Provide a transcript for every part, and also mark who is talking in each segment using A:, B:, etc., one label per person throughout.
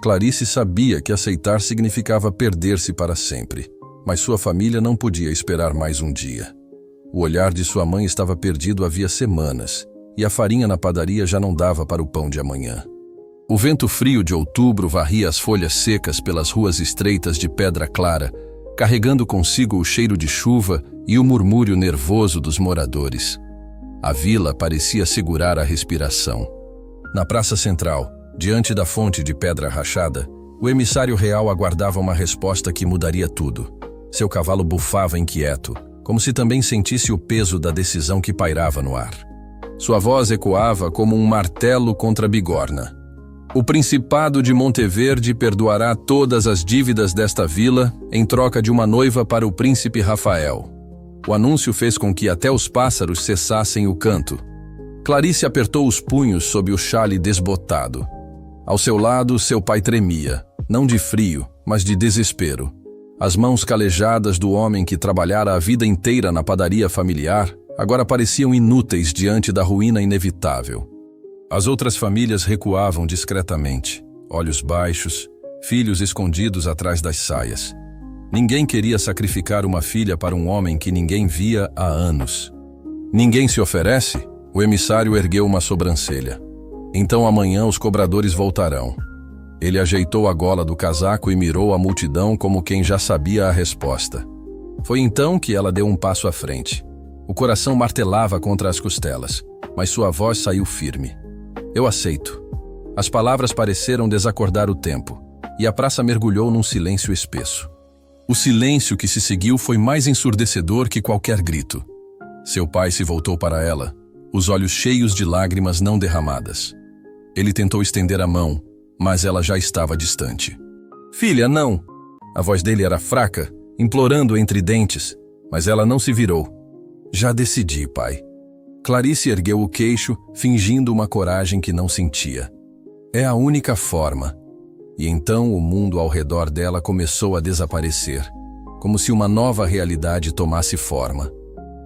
A: Clarice sabia que aceitar significava perder-se para sempre, mas sua família não podia esperar mais um dia. O olhar de sua mãe estava perdido havia semanas, e a farinha na padaria já não dava para o pão de amanhã. O vento frio de outubro varria as folhas secas pelas ruas estreitas de pedra clara, carregando consigo o cheiro de chuva e o murmúrio nervoso dos moradores. A vila parecia segurar a respiração. Na praça central, diante da fonte de pedra rachada, o emissário real aguardava uma resposta que mudaria tudo. Seu cavalo bufava inquieto, como se também sentisse o peso da decisão que pairava no ar. Sua voz ecoava como um martelo contra a bigorna. O Principado de Monteverde perdoará todas as dívidas desta vila em troca de uma noiva para o príncipe Rafael. O anúncio fez com que até os pássaros cessassem o canto. Clarice apertou os punhos sob o xale desbotado. Ao seu lado, seu pai tremia, não de frio, mas de desespero. As mãos calejadas do homem que trabalhara a vida inteira na padaria familiar agora pareciam inúteis diante da ruína inevitável. As outras famílias recuavam discretamente, olhos baixos, filhos escondidos atrás das saias. Ninguém queria sacrificar uma filha para um homem que ninguém via há anos. Ninguém se oferece? O emissário ergueu uma sobrancelha. Então amanhã os cobradores voltarão. Ele ajeitou a gola do casaco e mirou a multidão como quem já sabia a resposta. Foi então que ela deu um passo à frente. O coração martelava contra as costelas, mas sua voz saiu firme. Eu aceito. As palavras pareceram desacordar o tempo, e a praça mergulhou num silêncio espesso. O silêncio que se seguiu foi mais ensurdecedor que qualquer grito. Seu pai se voltou para ela, os olhos cheios de lágrimas não derramadas. Ele tentou estender a mão, mas ela já estava distante. Filha, não! A voz dele era fraca, implorando entre dentes, mas ela não se virou. Já decidi, pai. Clarice ergueu o queixo, fingindo uma coragem que não sentia. É a única forma. E então o mundo ao redor dela começou a desaparecer, como se uma nova realidade tomasse forma.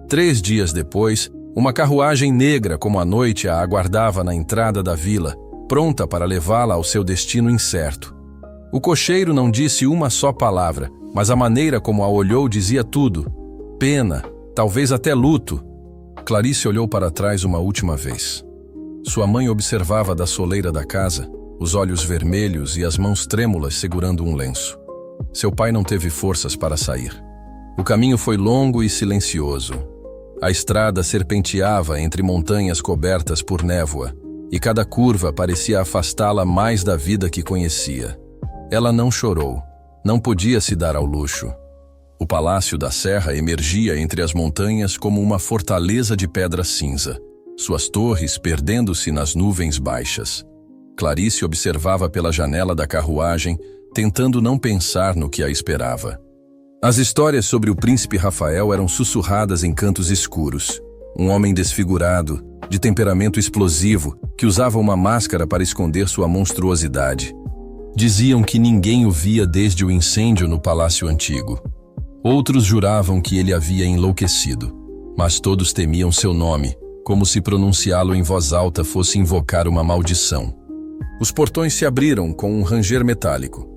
A: 3 dias depois, uma carruagem negra como a noite a aguardava na entrada da vila, pronta para levá-la ao seu destino incerto. O cocheiro não disse uma só palavra, mas a maneira como a olhou dizia tudo. Pena, talvez até luto. Clarice olhou para trás uma última vez. Sua mãe observava da soleira da casa, os olhos vermelhos e as mãos trêmulas segurando um lenço. Seu pai não teve forças para sair. O caminho foi longo e silencioso. A estrada serpenteava entre montanhas cobertas por névoa, e cada curva parecia afastá-la mais da vida que conhecia. Ela não chorou, não podia se dar ao luxo. O Palácio da Serra emergia entre as montanhas como uma fortaleza de pedra cinza, suas torres perdendo-se nas nuvens baixas. Clarice observava pela janela da carruagem, tentando não pensar no que a esperava. As histórias sobre o príncipe Rafael eram sussurradas em cantos escuros. Um homem desfigurado, de temperamento explosivo, que usava uma máscara para esconder sua monstruosidade. Diziam que ninguém o via desde o incêndio no Palácio Antigo. Outros juravam que ele havia enlouquecido, mas todos temiam seu nome, como se pronunciá-lo em voz alta fosse invocar uma maldição. Os portões se abriram com um ranger metálico.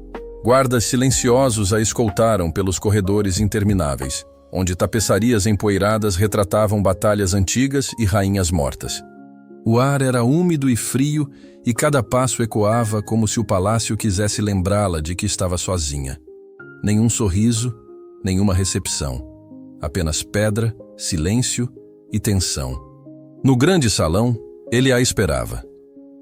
A: Guardas silenciosos a escoltaram pelos corredores intermináveis, onde tapeçarias empoeiradas retratavam batalhas antigas e rainhas mortas. O ar era úmido e frio e cada passo ecoava como se o palácio quisesse lembrá-la de que estava sozinha. Nenhum sorriso, nenhuma recepção. Apenas pedra, silêncio e tensão. No grande salão, ele a esperava.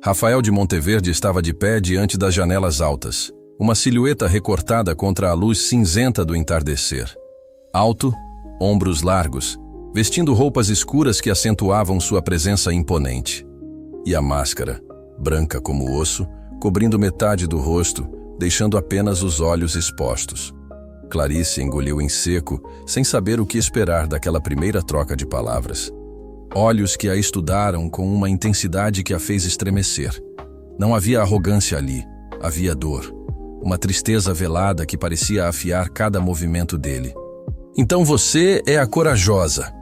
A: Rafael de Monteverde estava de pé diante das janelas altas, uma silhueta recortada contra a luz cinzenta do entardecer. Alto, ombros largos, vestindo roupas escuras que acentuavam sua presença imponente. E a máscara, branca como osso, cobrindo metade do rosto, deixando apenas os olhos expostos. Clarice engoliu em seco, sem saber o que esperar daquela primeira troca de palavras. Olhos que a estudaram com uma intensidade que a fez estremecer. Não havia arrogância ali, havia dor. Uma tristeza velada que parecia afiar cada movimento dele. Então você é a corajosa.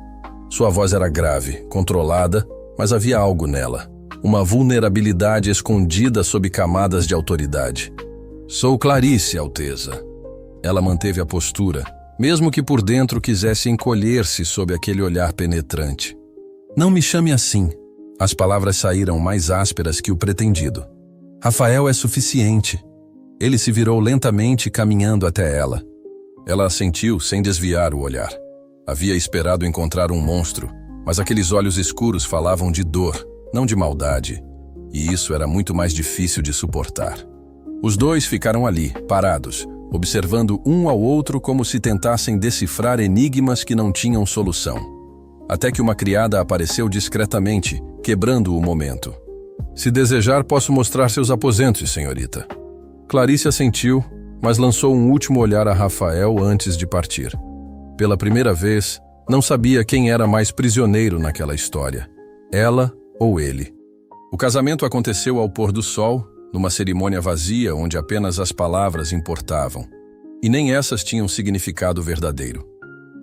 A: Sua voz era grave, controlada, mas havia algo nela. Uma vulnerabilidade escondida sob camadas de autoridade. Sou Clarice, Alteza. Ela manteve a postura, mesmo que por dentro quisesse encolher-se sob aquele olhar penetrante. Não me chame assim. As palavras saíram mais ásperas que o pretendido. Rafael é suficiente. Ele se virou lentamente, caminhando até ela. Ela assentiu sem desviar o olhar. Havia esperado encontrar um monstro, mas aqueles olhos escuros falavam de dor, não de maldade, e isso era muito mais difícil de suportar. Os dois ficaram ali, parados, observando um ao outro como se tentassem decifrar enigmas que não tinham solução. Até que uma criada apareceu discretamente, quebrando o momento. Se desejar, posso mostrar seus aposentos, senhorita. Clarice assentiu, mas lançou um último olhar a Rafael antes de partir. Pela primeira vez, não sabia quem era mais prisioneiro naquela história, ela ou ele. O casamento aconteceu ao pôr do sol, numa cerimônia vazia onde apenas as palavras importavam. E nem essas tinham significado verdadeiro.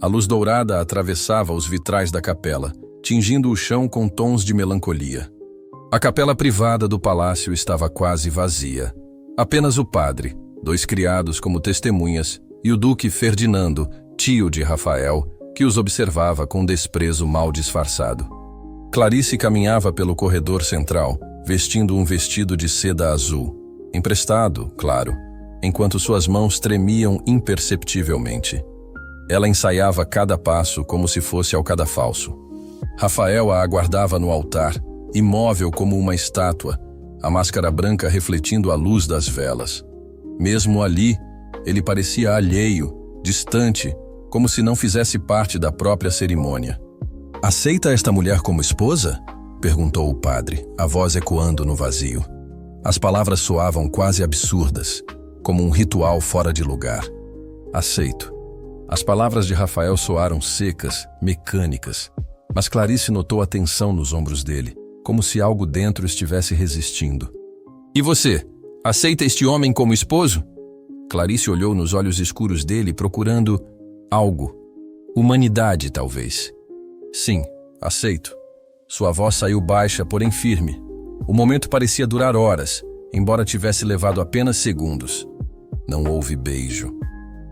A: A luz dourada atravessava os vitrais da capela, tingindo o chão com tons de melancolia. A capela privada do palácio estava quase vazia. Apenas o padre, 2 criados como testemunhas, e o duque Ferdinando, tio de Rafael, que os observava com desprezo mal disfarçado. Clarice caminhava pelo corredor central, vestindo um vestido de seda azul, emprestado, claro, enquanto suas mãos tremiam imperceptivelmente. Ela ensaiava cada passo como se fosse ao cadafalso. Rafael a aguardava no altar, imóvel como uma estátua, a máscara branca refletindo a luz das velas. Mesmo ali, ele parecia alheio, distante, como se não fizesse parte da própria cerimônia. «Aceita esta mulher como esposa?» perguntou o padre, a voz ecoando no vazio. As palavras soavam quase absurdas, como um ritual fora de lugar. «Aceito». As palavras de Rafael soaram secas, mecânicas, mas Clarice notou a tensão nos ombros dele, como se algo dentro estivesse resistindo. «E você? Aceita este homem como esposo?» Clarice olhou nos olhos escuros dele, procurando algo. Humanidade, talvez. «Sim, aceito». Sua voz saiu baixa, porém firme. O momento parecia durar horas, embora tivesse levado apenas segundos. Não houve beijo.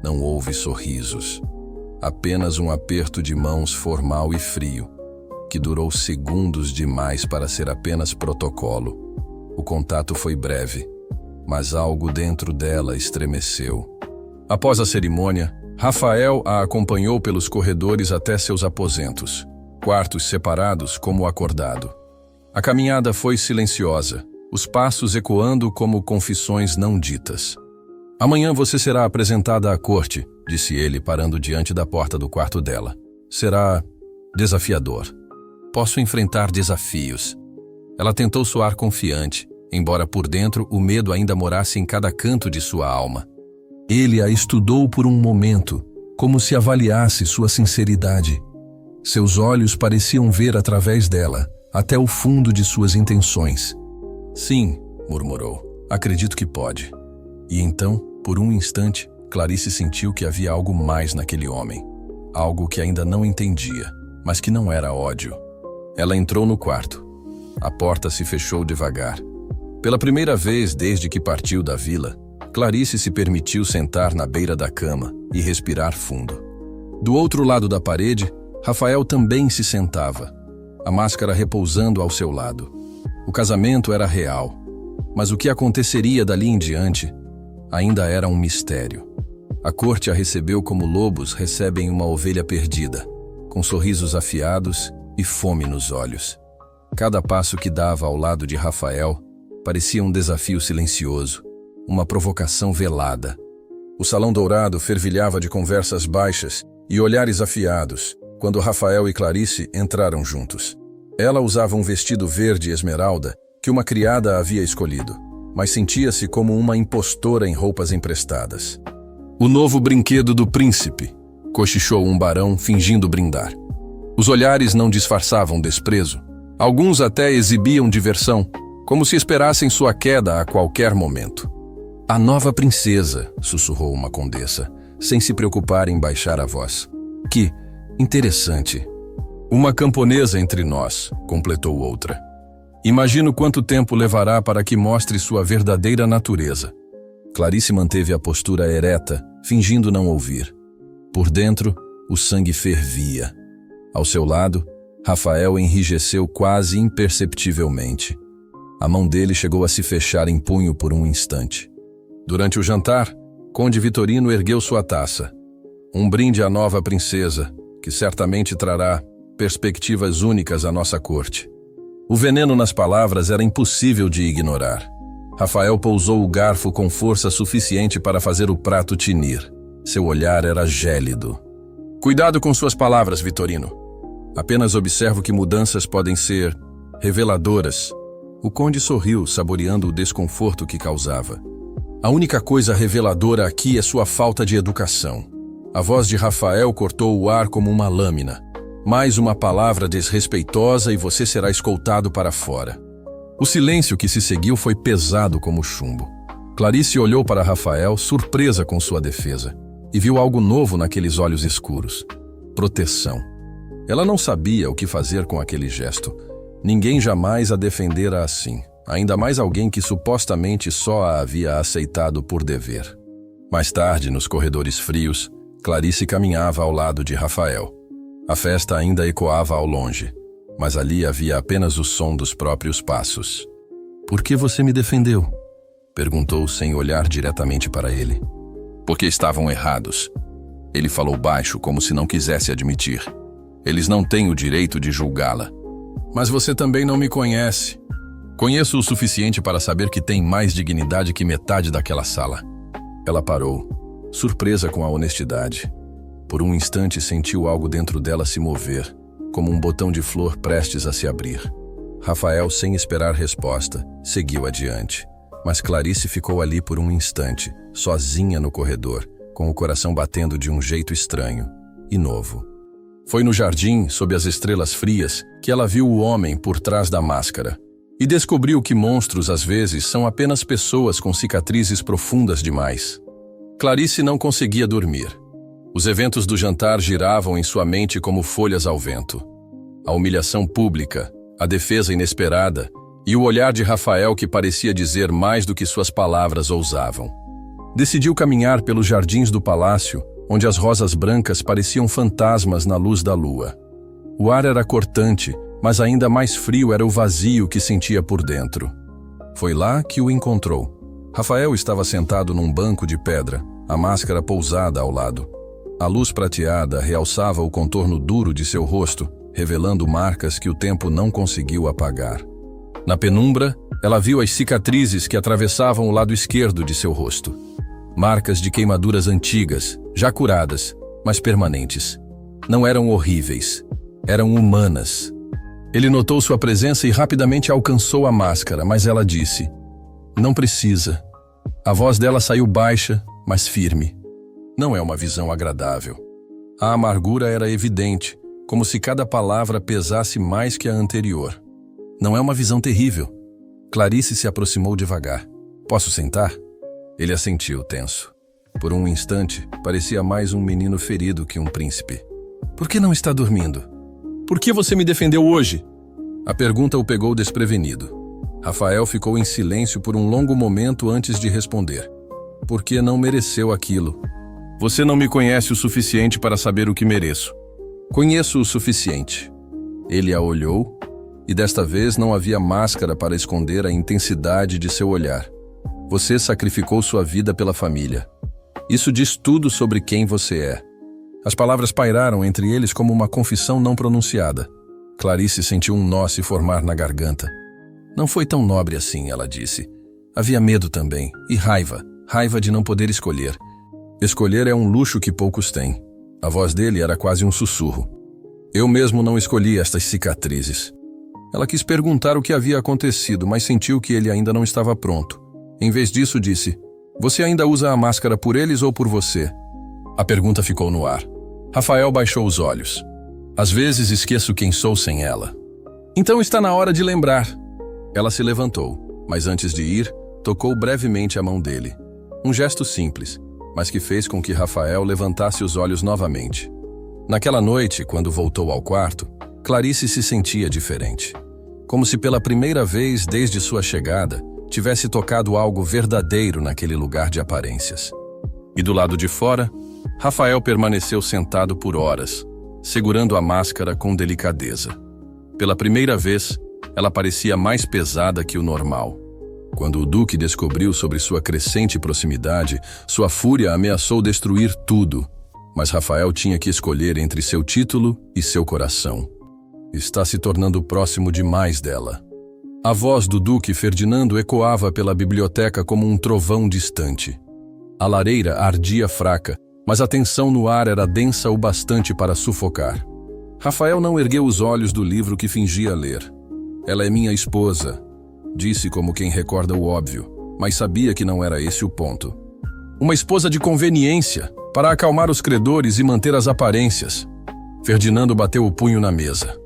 A: Não houve sorrisos. Apenas um aperto de mãos formal e frio, que durou segundos demais para ser apenas protocolo. O contato foi breve, mas algo dentro dela estremeceu. Após a cerimônia, Rafael a acompanhou pelos corredores até seus aposentos, quartos separados como acordado. A caminhada foi silenciosa, os passos ecoando como confissões não ditas. «Amanhã você será apresentada à corte», disse ele, parando diante da porta do quarto dela. «Será desafiador. Posso enfrentar desafios». Ela tentou soar confiante, embora por dentro o medo ainda morasse em cada canto de sua alma. Ele a estudou por um momento, como se avaliasse sua sinceridade. Seus olhos pareciam ver através dela, até o fundo de suas intenções. «Sim», murmurou, «acredito que pode». E então, por um instante, Clarice sentiu que havia algo mais naquele homem. Algo que ainda não entendia, mas que não era ódio. Ela entrou no quarto. A porta se fechou devagar. Pela primeira vez desde que partiu da vila, Clarice se permitiu sentar na beira da cama e respirar fundo. Do outro lado da parede, Rafael também se sentava, a máscara repousando ao seu lado. O casamento era real, mas o que aconteceria dali em diante ainda era um mistério. A corte a recebeu como lobos recebem uma ovelha perdida, com sorrisos afiados e fome nos olhos. Cada passo que dava ao lado de Rafael parecia um desafio silencioso, uma provocação velada. O salão dourado fervilhava de conversas baixas e olhares afiados quando Rafael e Clarice entraram juntos. Ela usava um vestido verde esmeralda que uma criada havia escolhido, mas sentia-se como uma impostora em roupas emprestadas. «O novo brinquedo do príncipe», cochichou um barão fingindo brindar. Os olhares não disfarçavam desprezo. Alguns até exibiam diversão, como se esperassem sua queda a qualquer momento. «A nova princesa», sussurrou uma condessa, sem se preocupar em baixar a voz. «Que interessante». «Uma camponesa entre nós», completou outra. «Imagino quanto tempo levará para que mostre sua verdadeira natureza». Clarice manteve a postura ereta, fingindo não ouvir. Por dentro, o sangue fervia. Ao seu lado, Rafael enrijeceu quase imperceptivelmente. A mão dele chegou a se fechar em punho por um instante. Durante o jantar, Conde Vitorino ergueu sua taça. Um brinde à nova princesa, que certamente trará perspectivas únicas à nossa corte. O veneno nas palavras era impossível de ignorar. Rafael pousou o garfo com força suficiente para fazer o prato tinir. Seu olhar era gélido. Cuidado com suas palavras, Vitorino. Apenas observo que mudanças podem ser reveladoras. O conde sorriu, saboreando o desconforto que causava. A única coisa reveladora aqui é sua falta de educação. A voz de Rafael cortou o ar como uma lâmina. Mais uma palavra desrespeitosa e você será escoltado para fora. O silêncio que se seguiu foi pesado como chumbo. Clarice olhou para Rafael, surpresa com sua defesa, e viu algo novo naqueles olhos escuros. Proteção. Ela não sabia o que fazer com aquele gesto. Ninguém jamais a defendera assim, ainda mais alguém que supostamente só a havia aceitado por dever. Mais tarde, nos corredores frios, Clarice caminhava ao lado de Rafael. A festa ainda ecoava ao longe, mas ali havia apenas o som dos próprios passos. "Por que você me defendeu?" perguntou sem olhar diretamente para ele. "Porque estavam errados." Ele falou baixo, como se não quisesse admitir. "Eles não têm o direito de julgá-la." "Mas você também não me conhece." "Conheço o suficiente para saber que tem mais dignidade que metade daquela sala." Ela parou, surpresa com a honestidade. Por um instante sentiu algo dentro dela se mover, como um botão de flor prestes a se abrir. Rafael, sem esperar resposta, seguiu adiante. Mas Clarice ficou ali por um instante, sozinha no corredor, com o coração batendo de um jeito estranho e novo. Foi no jardim, sob as estrelas frias, que ela viu o homem por trás da máscara. E descobriu que monstros, às vezes, são apenas pessoas com cicatrizes profundas demais. Clarice não conseguia dormir. Os eventos do jantar giravam em sua mente como folhas ao vento. A humilhação pública, a defesa inesperada e o olhar de Rafael que parecia dizer mais do que suas palavras ousavam. Decidiu caminhar pelos jardins do palácio, onde as rosas brancas pareciam fantasmas na luz da lua. O ar era cortante, mas ainda mais frio era o vazio que sentia por dentro. Foi lá que o encontrou. Rafael estava sentado num banco de pedra, a máscara pousada ao lado. A luz prateada realçava o contorno duro de seu rosto, revelando marcas que o tempo não conseguiu apagar. Na penumbra, ela viu as cicatrizes que atravessavam o lado esquerdo de seu rosto. Marcas de queimaduras antigas, já curadas, mas permanentes. Não eram horríveis, eram humanas. Ele notou sua presença e rapidamente alcançou a máscara, mas ela disse: "Não precisa." A voz dela saiu baixa, mas firme. Não é uma visão agradável. A amargura era evidente, como se cada palavra pesasse mais que a anterior. Não é uma visão terrível. Clarice se aproximou devagar. "Posso sentar?" Ele assentiu, tenso. Por um instante, parecia mais um menino ferido que um príncipe. "Por que não está dormindo?" "Por que você me defendeu hoje?" A pergunta o pegou desprevenido. Rafael ficou em silêncio por um longo momento antes de responder. "Porque não mereceu aquilo." "Você não me conhece o suficiente para saber o que mereço." "Conheço o suficiente." Ele a olhou, e desta vez não havia máscara para esconder a intensidade de seu olhar. "Você sacrificou sua vida pela família. Isso diz tudo sobre quem você é." As palavras pairaram entre eles como uma confissão não pronunciada. Clarice sentiu um nó se formar na garganta. "Não foi tão nobre assim," ela disse. "Havia medo também, e raiva de não poder escolher. Escolher é um luxo que poucos têm." A voz dele era quase um sussurro. "Eu mesmo não escolhi estas cicatrizes." Ela quis perguntar o que havia acontecido, mas sentiu que ele ainda não estava pronto. Em vez disso, disse: "Você ainda usa a máscara por eles ou por você?" A pergunta ficou no ar. Rafael baixou os olhos. "Às vezes esqueço quem sou sem ela." "Então está na hora de lembrar." Ela se levantou, mas antes de ir, tocou brevemente a mão dele. Um gesto simples, mas que fez com que Rafael levantasse os olhos novamente. Naquela noite, quando voltou ao quarto, Clarice se sentia diferente. Como se pela primeira vez desde sua chegada, tivesse tocado algo verdadeiro naquele lugar de aparências. E do lado de fora, Rafael permaneceu sentado por horas, segurando a máscara com delicadeza. Pela primeira vez, ela parecia mais pesada que o normal. Quando o Duque descobriu sobre sua crescente proximidade, sua fúria ameaçou destruir tudo, mas Rafael tinha que escolher entre seu título e seu coração. Está se tornando próximo demais dela. A voz do Duque Ferdinando ecoava pela biblioteca como um trovão distante. A lareira ardia fraca, mas a tensão no ar era densa o bastante para sufocar. Rafael não ergueu os olhos do livro que fingia ler. Ela é minha esposa, disse como quem recorda o óbvio, mas sabia que não era esse o ponto. Uma esposa de conveniência, para acalmar os credores e manter as aparências. Ferdinando bateu o punho na mesa.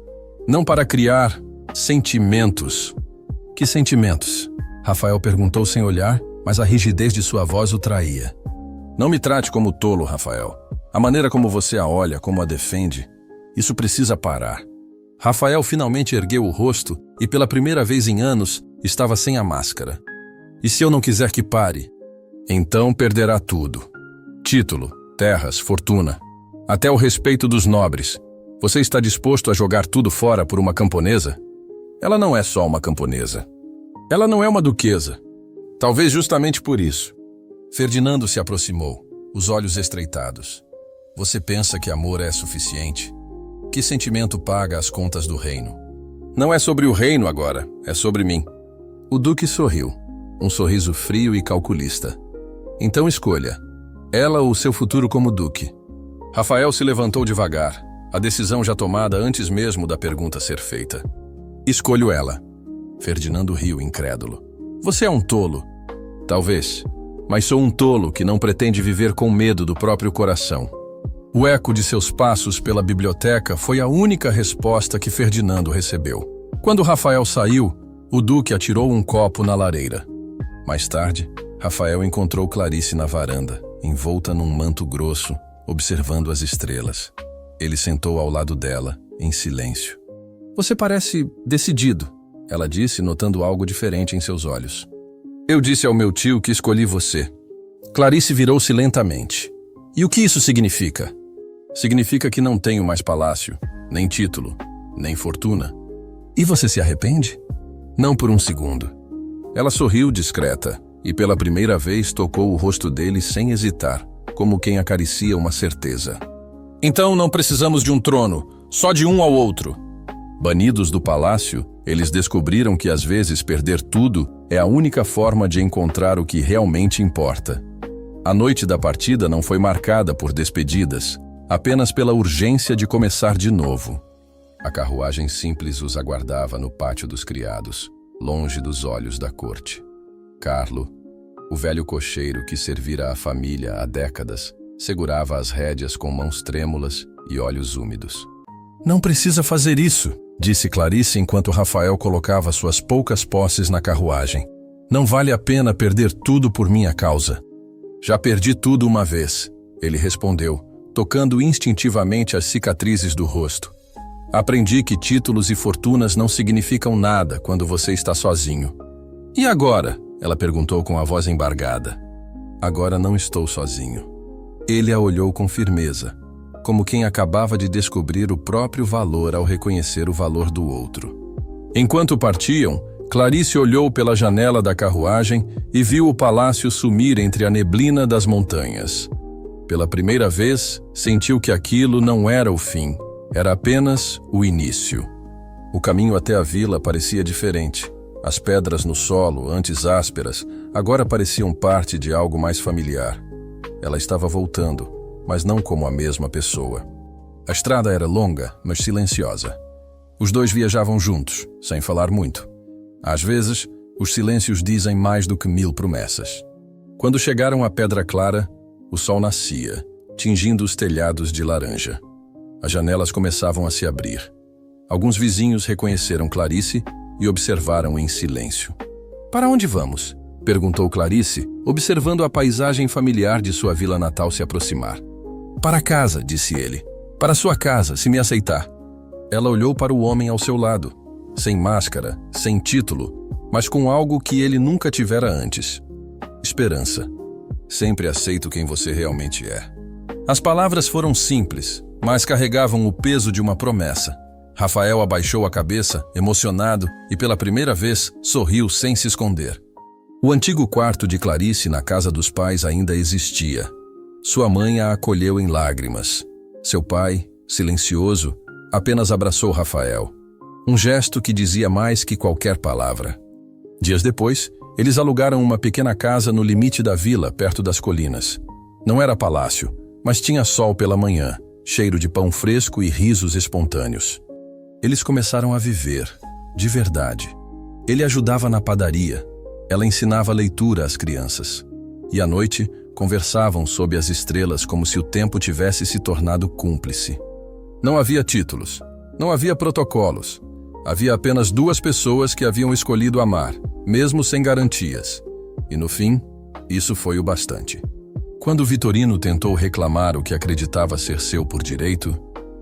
A: Não para criar sentimentos. Que sentimentos? Rafael perguntou sem olhar, mas a rigidez de sua voz o traía. Não me trate como tolo, Rafael. A maneira como você a olha, como a defende, isso precisa parar. Rafael finalmente ergueu o rosto e pela primeira vez em anos estava sem a máscara. E se eu não quiser que pare? Então perderá tudo. Título, terras, fortuna. Até o respeito dos nobres. Você está disposto a jogar tudo fora por uma camponesa? Ela não é só uma camponesa. Ela não é uma duquesa. Talvez justamente por isso. Ferdinando se aproximou, os olhos estreitados. Você pensa que amor é suficiente? Que sentimento paga as contas do reino? Não é sobre o reino agora, é sobre mim. O Duque sorriu, um sorriso frio e calculista. Então escolha, ela ou seu futuro como Duque. Rafael se levantou devagar, a decisão já tomada antes mesmo da pergunta ser feita. Escolho ela. Ferdinando riu, incrédulo. Você é um tolo. Talvez, mas sou um tolo que não pretende viver com medo do próprio coração. O eco de seus passos pela biblioteca foi a única resposta que Ferdinando recebeu. Quando Rafael saiu, o Duque atirou um copo na lareira. Mais tarde, Rafael encontrou Clarice na varanda, envolta num manto grosso, observando as estrelas. Ele sentou ao lado dela, em silêncio. Você parece decidido, ela disse, notando algo diferente em seus olhos. Eu disse ao meu tio que escolhi você. Clarice virou-se lentamente. E o que isso significa? Significa que não tenho mais palácio, nem título, nem fortuna. E você se arrepende? Não por um segundo. Ela sorriu discreta e pela primeira vez tocou o rosto dele sem hesitar, como quem acaricia uma certeza. Então não precisamos de um trono, só de um ao outro. Banidos do palácio, eles descobriram que às vezes perder tudo é a única forma de encontrar o que realmente importa. A noite da partida não foi marcada por despedidas, apenas pela urgência de começar de novo. A carruagem simples os aguardava no pátio dos criados, longe dos olhos da corte. Carlo, o velho cocheiro que servira à família há décadas, segurava as rédeas com mãos trêmulas e olhos úmidos. Não precisa fazer isso, disse Clarice enquanto Rafael colocava suas poucas posses na carruagem. Não vale a pena perder tudo por minha causa. Já perdi tudo uma vez, ele respondeu, tocando instintivamente as cicatrizes do rosto. Aprendi que títulos e fortunas não significam nada quando você está sozinho. E agora? Ela perguntou com a voz embargada. Agora não estou sozinho. Ele a olhou com firmeza, como quem acabava de descobrir o próprio valor ao reconhecer o valor do outro. Enquanto partiam, Clarice olhou pela janela da carruagem e viu o palácio sumir entre a neblina das montanhas. Pela primeira vez, sentiu que aquilo não era o fim, era apenas o início. O caminho até a vila parecia diferente. As pedras no solo, antes ásperas, agora pareciam parte de algo mais familiar. Ela estava voltando, mas não como a mesma pessoa. A estrada era longa, mas silenciosa. Os dois viajavam juntos, sem falar muito. Às vezes, os silêncios dizem mais do que 1000 promessas. Quando chegaram à Pedra Clara, o sol nascia, tingindo os telhados de laranja. As janelas começavam a se abrir. Alguns vizinhos reconheceram Clarice e observaram em silêncio. Para onde vamos? Perguntou Clarice, observando a paisagem familiar de sua vila natal se aproximar. Para casa, disse ele. Para sua casa, se me aceitar. Ela olhou para o homem ao seu lado. Sem máscara, sem título, mas com algo que ele nunca tivera antes: esperança. Sempre aceito quem você realmente é. As palavras foram simples, mas carregavam o peso de uma promessa. Rafael abaixou a cabeça, emocionado, e pela primeira vez sorriu sem se esconder. O antigo quarto de Clarice na casa dos pais ainda existia. Sua mãe a acolheu em lágrimas. Seu pai, silencioso, apenas abraçou Rafael. Um gesto que dizia mais que qualquer palavra. Dias depois, eles alugaram uma pequena casa no limite da vila, perto das colinas. Não era palácio, mas tinha sol pela manhã, cheiro de pão fresco e risos espontâneos. Eles começaram a viver, de verdade. Ele ajudava na padaria. Ela ensinava leitura às crianças. E à noite, conversavam sob as estrelas como se o tempo tivesse se tornado cúmplice. Não havia títulos, não havia protocolos. Havia apenas duas pessoas que haviam escolhido amar, mesmo sem garantias. E no fim, isso foi o bastante. Quando Vitorino tentou reclamar o que acreditava ser seu por direito,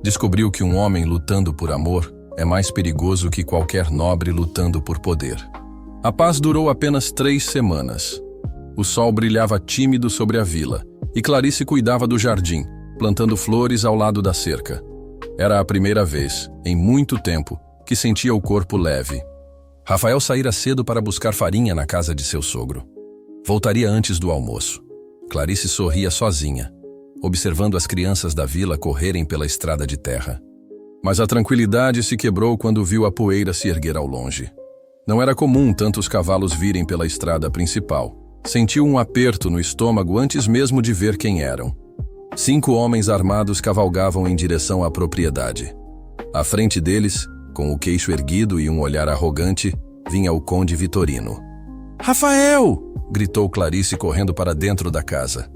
A: descobriu que um homem lutando por amor é mais perigoso que qualquer nobre lutando por poder. A paz durou apenas 3 semanas. O sol brilhava tímido sobre a vila, e Clarice cuidava do jardim, plantando flores ao lado da cerca. Era a primeira vez, em muito tempo, que sentia o corpo leve. Rafael saíra cedo para buscar farinha na casa de seu sogro. Voltaria antes do almoço. Clarice sorria sozinha, observando as crianças da vila correrem pela estrada de terra. Mas a tranquilidade se quebrou quando viu a poeira se erguer ao longe. Não era comum tantos cavalos virem pela estrada principal. Sentiu um aperto no estômago antes mesmo de ver quem eram. 5 homens armados cavalgavam em direção à propriedade. À frente deles, com o queixo erguido e um olhar arrogante, vinha o conde Vitorino. «Rafael!» gritou Clarice correndo para dentro da casa.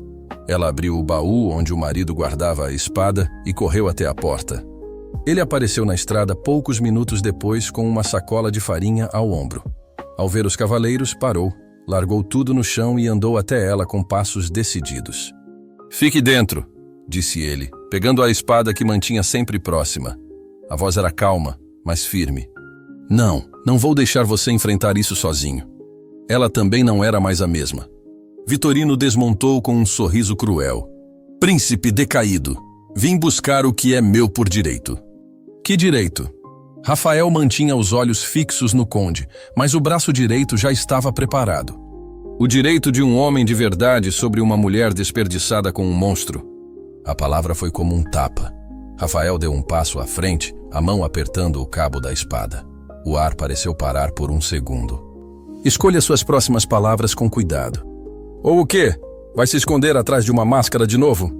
A: Ela abriu o baú onde o marido guardava a espada e correu até a porta. Ele apareceu na estrada poucos minutos depois com uma sacola de farinha ao ombro. Ao ver os cavaleiros, parou, largou tudo no chão e andou até ela com passos decididos. «Fique dentro», disse ele, pegando a espada que mantinha sempre próxima. A voz era calma, mas firme. Não vou deixar você enfrentar isso sozinho. Ela também não era mais a mesma. Vitorino desmontou com um sorriso cruel. «Príncipe decaído, vim buscar o que é meu por direito». «Que direito?» Rafael mantinha os olhos fixos no conde, mas o braço direito já estava preparado. «O direito de um homem de verdade sobre uma mulher desperdiçada com um monstro». A palavra foi como um tapa. Rafael deu um passo à frente, a mão apertando o cabo da espada. O ar pareceu parar por um segundo. «Escolha suas próximas palavras com cuidado». «Ou o quê? Vai se esconder atrás de uma máscara de novo?»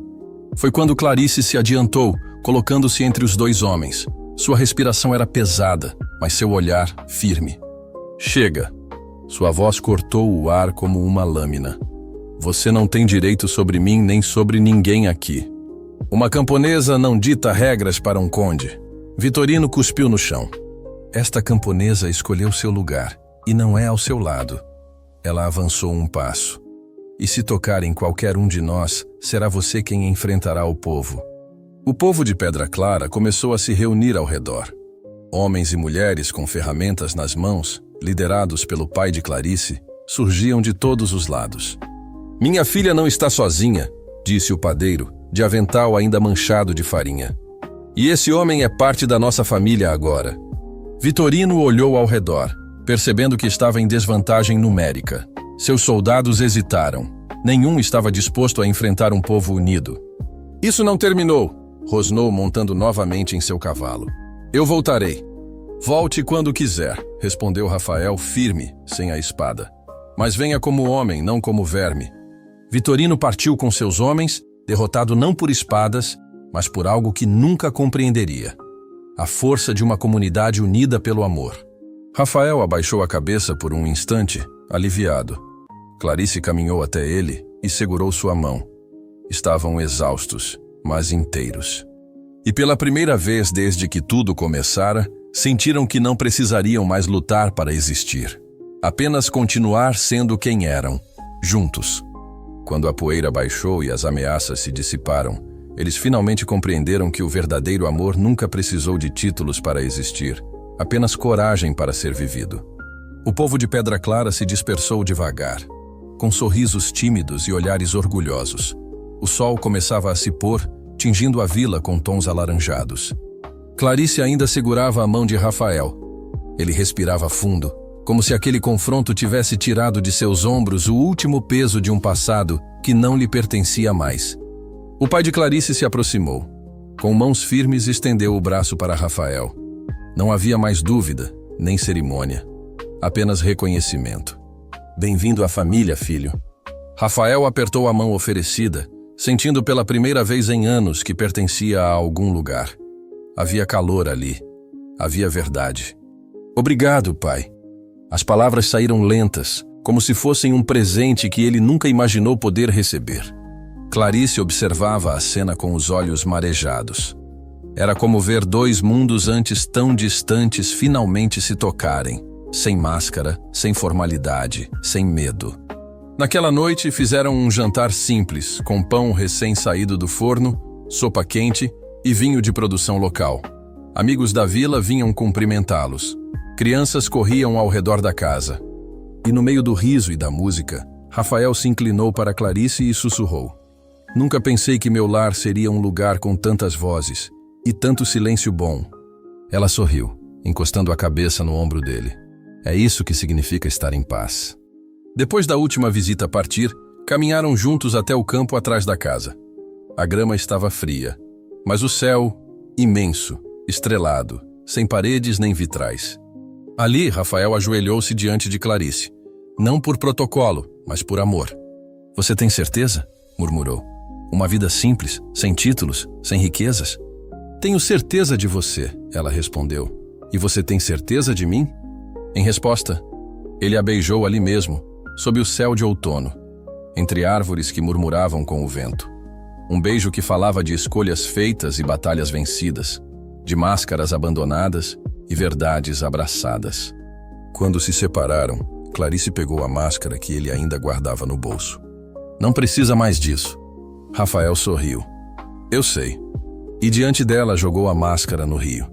A: Foi quando Clarice se adiantou, colocando-se entre os 2 homens. Sua respiração era pesada, mas seu olhar firme. «Chega!» Sua voz cortou o ar como uma lâmina. «Você não tem direito sobre mim nem sobre ninguém aqui. Uma camponesa não dita regras para um conde». Vitorino cuspiu no chão. «Esta camponesa escolheu seu lugar, e não é ao seu lado». Ela avançou um passo. «E se tocar em qualquer um de nós, será você quem enfrentará o povo». O povo de Pedra Clara começou a se reunir ao redor. Homens e mulheres com ferramentas nas mãos, liderados pelo pai de Clarice, surgiam de todos os lados. «Minha filha não está sozinha», disse o padeiro, de avental ainda manchado de farinha. «E esse homem é parte da nossa família agora». Vitorino olhou ao redor, percebendo que estava em desvantagem numérica. Seus soldados hesitaram. Nenhum estava disposto a enfrentar um povo unido. «Isso não terminou», rosnou montando novamente em seu cavalo. «Eu voltarei». «Volte quando quiser», respondeu Rafael firme, sem a espada. «Mas venha como homem, não como verme». Vitorino partiu com seus homens, derrotado não por espadas, mas por algo que nunca compreenderia: a força de uma comunidade unida pelo amor. Rafael abaixou a cabeça por um instante, aliviado. Clarice caminhou até ele e segurou sua mão. Estavam exaustos, mas inteiros. E pela primeira vez desde que tudo começara, sentiram que não precisariam mais lutar para existir. Apenas continuar sendo quem eram, juntos. Quando a poeira baixou e as ameaças se dissiparam, eles finalmente compreenderam que o verdadeiro amor nunca precisou de títulos para existir, apenas coragem para ser vivido. O povo de Pedra Clara se dispersou devagar, com sorrisos tímidos e olhares orgulhosos. O sol começava a se pôr, tingindo a vila com tons alaranjados. Clarice ainda segurava a mão de Rafael. Ele respirava fundo, como se aquele confronto tivesse tirado de seus ombros o último peso de um passado que não lhe pertencia mais. O pai de Clarice se aproximou. Com mãos firmes, estendeu o braço para Rafael. Não havia mais dúvida, nem cerimônia. Apenas reconhecimento. Bem-vindo à família, filho. Rafael apertou a mão oferecida, sentindo pela primeira vez em anos que pertencia a algum lugar. Havia calor ali. Havia verdade. Obrigado, pai. As palavras saíram lentas, como se fossem um presente que ele nunca imaginou poder receber. Clarice observava a cena com os olhos marejados. Era como ver dois mundos antes tão distantes finalmente se tocarem, sem máscara, sem formalidade, sem medo. Naquela noite fizeram um jantar simples, com pão recém-saído do forno, sopa quente e vinho de produção local. Amigos da vila vinham cumprimentá-los. Crianças corriam ao redor da casa. E no meio do riso e da música, Rafael se inclinou para Clarice e sussurrou: Nunca pensei que meu lar seria um lugar com tantas vozes e tanto silêncio bom. Ela sorriu, encostando a cabeça no ombro dele. É isso que significa estar em paz. Depois da última visita a partir, caminharam juntos até o campo atrás da casa. A grama estava fria, mas o céu, imenso, estrelado, sem paredes nem vitrais. Ali, Rafael ajoelhou-se diante de Clarice. Não por protocolo, mas por amor. Você tem certeza? Murmurou. Uma vida simples, sem títulos, sem riquezas? Tenho certeza de você, ela respondeu. E você tem certeza de mim? Em resposta, ele a beijou ali mesmo, sob o céu de outono, entre árvores que murmuravam com o vento. Um beijo que falava de escolhas feitas e batalhas vencidas, de máscaras abandonadas e verdades abraçadas. Quando se separaram, Clarice pegou a máscara que ele ainda guardava no bolso. Não precisa mais disso. Rafael sorriu. Eu sei. E diante dela jogou a máscara no rio.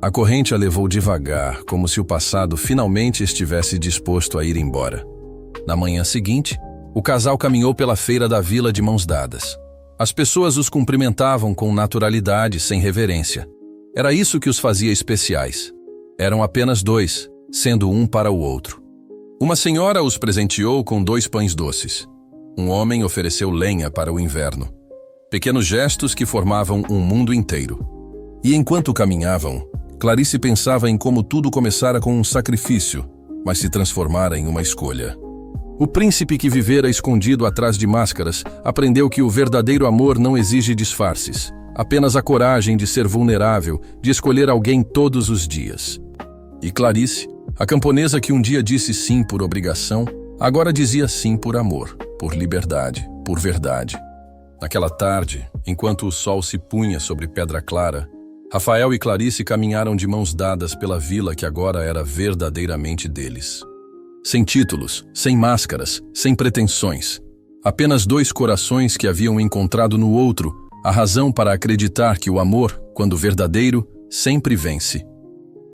A: A corrente a levou devagar, como se o passado finalmente estivesse disposto a ir embora. Na manhã seguinte, o casal caminhou pela feira da vila de mãos dadas. As pessoas os cumprimentavam com naturalidade, sem reverência. Era isso que os fazia especiais. Eram apenas dois, sendo um para o outro. Uma senhora os presenteou com 2 pães doces. Um homem ofereceu lenha para o inverno. Pequenos gestos que formavam um mundo inteiro. E enquanto caminhavam, Clarice pensava em como tudo começara com um sacrifício, mas se transformara em uma escolha. O príncipe que vivera escondido atrás de máscaras aprendeu que o verdadeiro amor não exige disfarces, apenas a coragem de ser vulnerável, de escolher alguém todos os dias. E Clarice, a camponesa que um dia disse sim por obrigação, agora dizia sim por amor, por liberdade, por verdade. Naquela tarde, enquanto o sol se punha sobre Pedra Clara, Rafael e Clarice caminharam de mãos dadas pela vila que agora era verdadeiramente deles. Sem títulos, sem máscaras, sem pretensões. Apenas 2 corações que haviam encontrado no outro a razão para acreditar que o amor, quando verdadeiro, sempre vence.